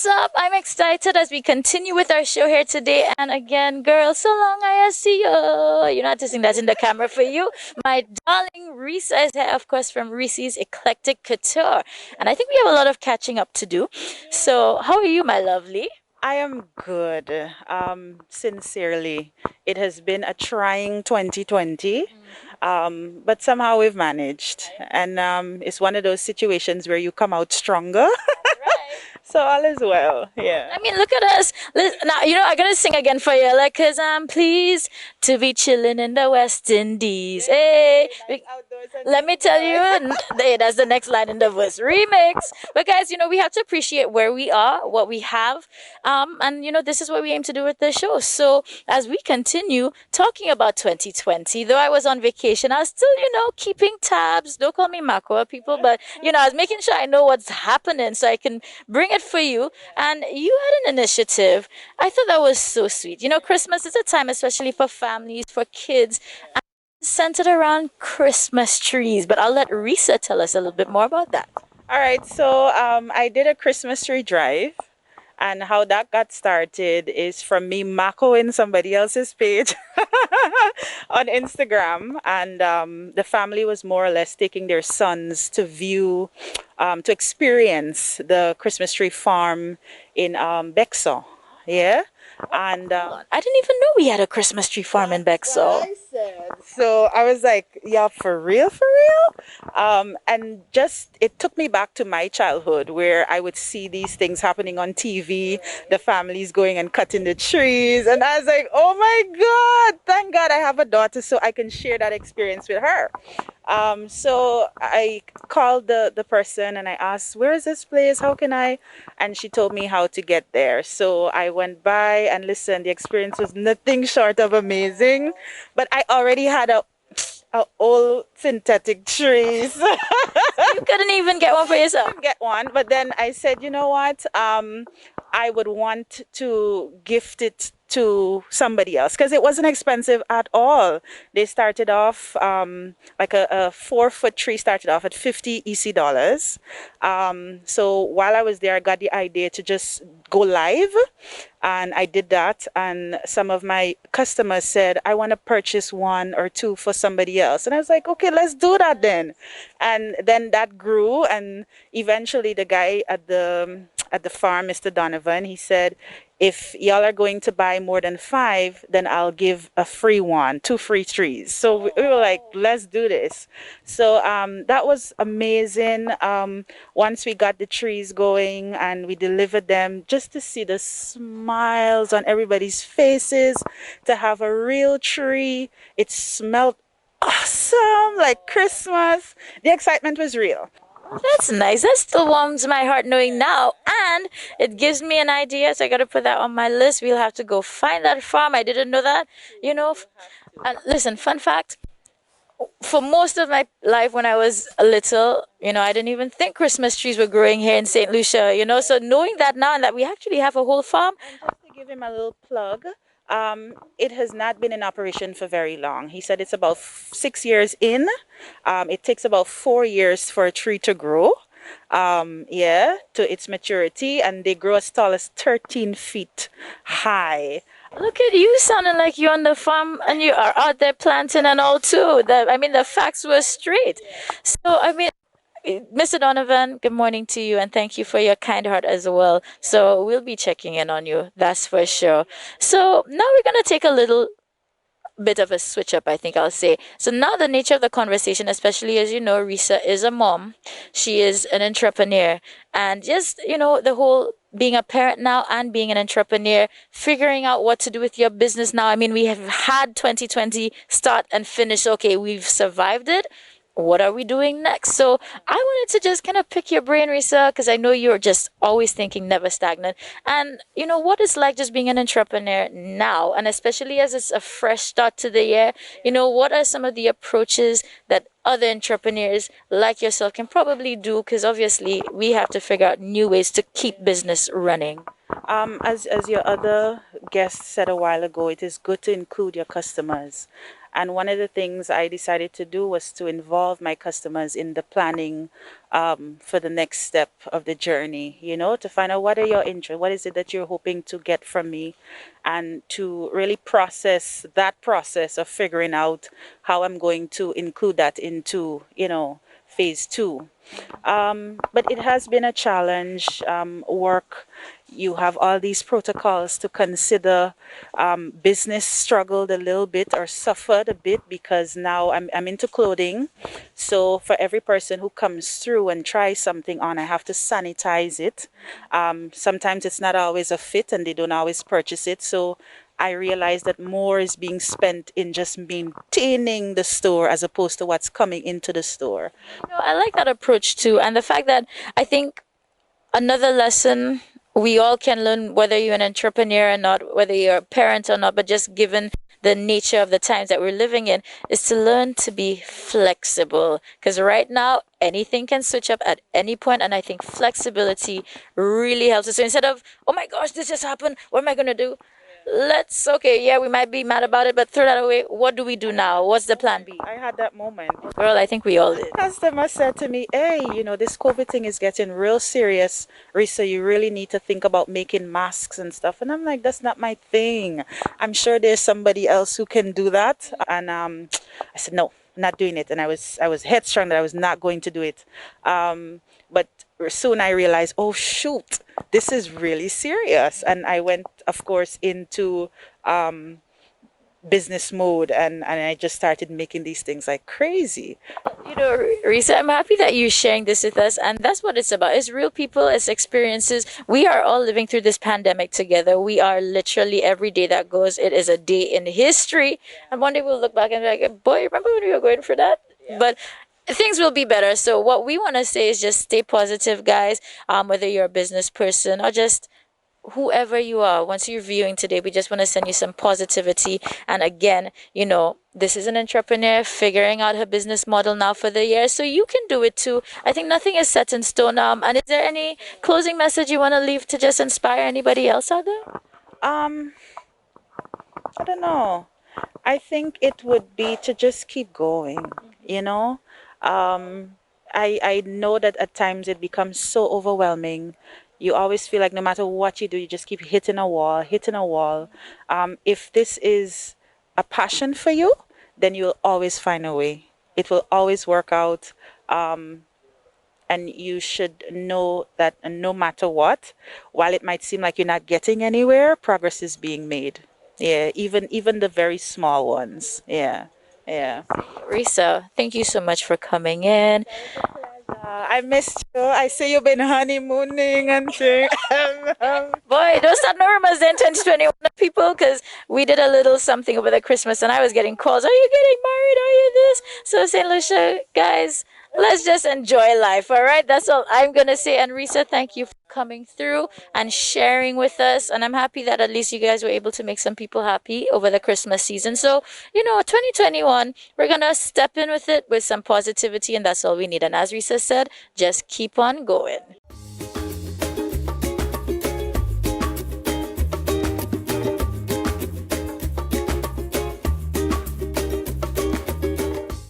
What's up? I'm excited as we continue with our show here today. And again, girl, so long I see you. You know how to sing that in the camera for you. My darling Rissa is here, of course, from Rissy's Eclectic Couture. And I think we have a lot of catching up to do. So, how are you, my lovely? I am good. Sincerely, it has been a trying 2020, but somehow we've managed. And it's one of those situations where you come out stronger. So all is well. Yeah. I mean, look at us. Now, you know, I'm going to sing again for you. Like, cause I'm pleased to be chilling in the West Indies. Hey, let me tell you, hey, that's the next line in the verse remix. But guys, you know, we have to appreciate where we are, what we have. And, you know, this is what we aim to do with the show. So as we continue talking about 2020, though I was on vacation, I was still, you know, keeping tabs. Don't call me Mako, people, but, you know, I was making sure I know what's happening so I can bring it for you. And you had an initiative. I thought that was so sweet. You know, Christmas is a time, especially for families, for kids, and centered around Christmas trees. But I'll let Rissa tell us a little bit more about that. All right. So I did a Christmas tree drive. And how that got started is from me macoing somebody else's page on Instagram. And the family was more or less taking their sons to view, to experience the Christmas tree farm in Bexo. Yeah. And I didn't even know we had a Christmas tree farm in Bexo. so I was like, yeah, for real, for real? And just, it took me back to my childhood where I would see these things happening on TV, the families going and cutting the trees. And I was like, oh my God, thank God I have a daughter so I can share that experience with her. So I called the person and I asked, where is this place? How can I? And she told me how to get there. So I went by and listen, the experience was nothing short of amazing. But I already had a old synthetic trees. You couldn't even get one for yourself. Get one, but then I said, you know what? I would want to gift it to somebody else because it wasn't expensive at all. They started off like a 4-foot tree started off at 50 EC dollars. So while I was there, I got the idea to just go live, and I did that. And some of my customers said, I want to purchase 1 or 2 for somebody else. And I was like, okay, let's do that then. And then that grew, and eventually the guy at the farm, Mr. Donovan, he said, if y'all are going to buy more than 5, then I'll give a free one, 2 free trees. So we were like, let's do this. So that was amazing. Once we got the trees going and we delivered them, just to see the smiles on everybody's faces, to have a real tree, it smelled awesome, like Christmas. The excitement was real. That's nice. That still warms my heart knowing now. And it gives me an idea. So I got to put that on my list. We'll have to go find that farm. I didn't know that. You know, and listen, fun fact. For most of my life when I was a little, you know, I didn't even think Christmas trees were growing here in St. Lucia, you know. So knowing that now and that we actually have a whole farm. And just to give him a little plug, it has not been in operation for very long. He said it's about 6 years in. It takes about 4 years for a tree to grow, yeah, to its maturity, and they grow as tall as 13 feet high. Look at you sounding like you're on the farm and you are out there planting and all too. I mean, the facts were straight. So, I mean, Mr. Donovan, good morning to you and thank you for your kind heart as well. So we'll be checking in on you, that's for sure. So now we're going to take a little bit of a switch up, I think I'll say. So now the nature of the conversation, especially as you know, Rissa is a mom. She is an entrepreneur. And just, you know, the whole being a parent now and being an entrepreneur, figuring out what to do with your business now. I mean, we have had 2020 start and finish. Okay, we've survived it. What are we doing next? So I wanted to just kind of pick your brain, Rissa, because I know you're just always thinking never stagnant. And you know what it's like just being an entrepreneur now, and especially as it's a fresh start to the year. You know, what are some of the approaches that other entrepreneurs like yourself can probably do? Because obviously we have to figure out new ways to keep business running. As your other guest said a while ago, it is good to include your customers. And one of the things I decided to do was to involve my customers in the planning for the next step of the journey, to find out what are your interests, what is it that you're hoping to get from me, and to really process that process of figuring out how I'm going to include that into, phase two. But it has been a challenge. Work, you have all these protocols to consider. Business struggled a little bit or suffered a bit because now I'm into clothing. So for every person who comes through and tries something on, I have to sanitize it. Sometimes it's not always a fit and they don't always purchase it. So I realize that more is being spent in just maintaining the store as opposed to what's coming into the store. I like that approach too. And the fact that I think another lesson we all can learn, whether you're an entrepreneur or not, whether you're a parent or not, but just given the nature of the times that we're living in, is to learn to be flexible. Because right now, anything can switch up at any point, and I think flexibility really helps us. So instead of, oh my gosh, this just happened, what am I going to do? Let's, okay, yeah, we might be mad about it, but throw that away. What do we do now? What's the plan B? I had that moment. Girl, I think we all did. Customer said to me, hey, this COVID thing is getting real serious. Rissa, you really need to think about making masks and stuff. And I'm like, that's not my thing. I'm sure there's somebody else who can do that. And I said, no, not doing it. And I was headstrong that I was not going to do it. But soon I realized, oh shoot, this is really serious. And I went, of course, into business mode, and I just started making these things like crazy. Risa, I'm happy that you're sharing this with us, and that's what it's about. It's real people, it's experiences. We are all living through this pandemic together. We are literally, every day that goes, it is a day in history. And one day we'll look back and be like, boy, remember when we were going for that? Yeah. But things will be better. So what we want to say is just stay positive, guys. Whether you're a business person or just whoever you are, once you're viewing today, we just want to send you some positivity. And again, this is an entrepreneur figuring out her business model now for the year, so you can do it too. I think nothing is set in stone. And is there any closing message you want to leave to just inspire anybody else out there? I don't know. I think it would be to just keep going, you know. I know that at times it becomes so overwhelming. You always feel like no matter what you do, you just keep hitting a wall, hitting a wall. If this is a passion for you, then you'll always find a way. It will always work out. And you should know that no matter what, while it might seem like you're not getting anywhere, progress is being made. Yeah, even the very small ones. Yeah, yeah. Risa, thank you so much for coming in. I missed you. I see you've been honeymooning and things. Boy, don't start no rumors then, 2021 people, because we did a little something over the Christmas and I was getting calls. Are you getting married? Are you this? So, St. Lucia, guys, let's just enjoy life, all right? That's all I'm going to say. And Risa, thank you for coming through and sharing with us. And I'm happy that at least you guys were able to make some people happy over the Christmas season. So, 2021, we're going to step in with it with some positivity, and that's all we need. And as Risa said, just keep on going.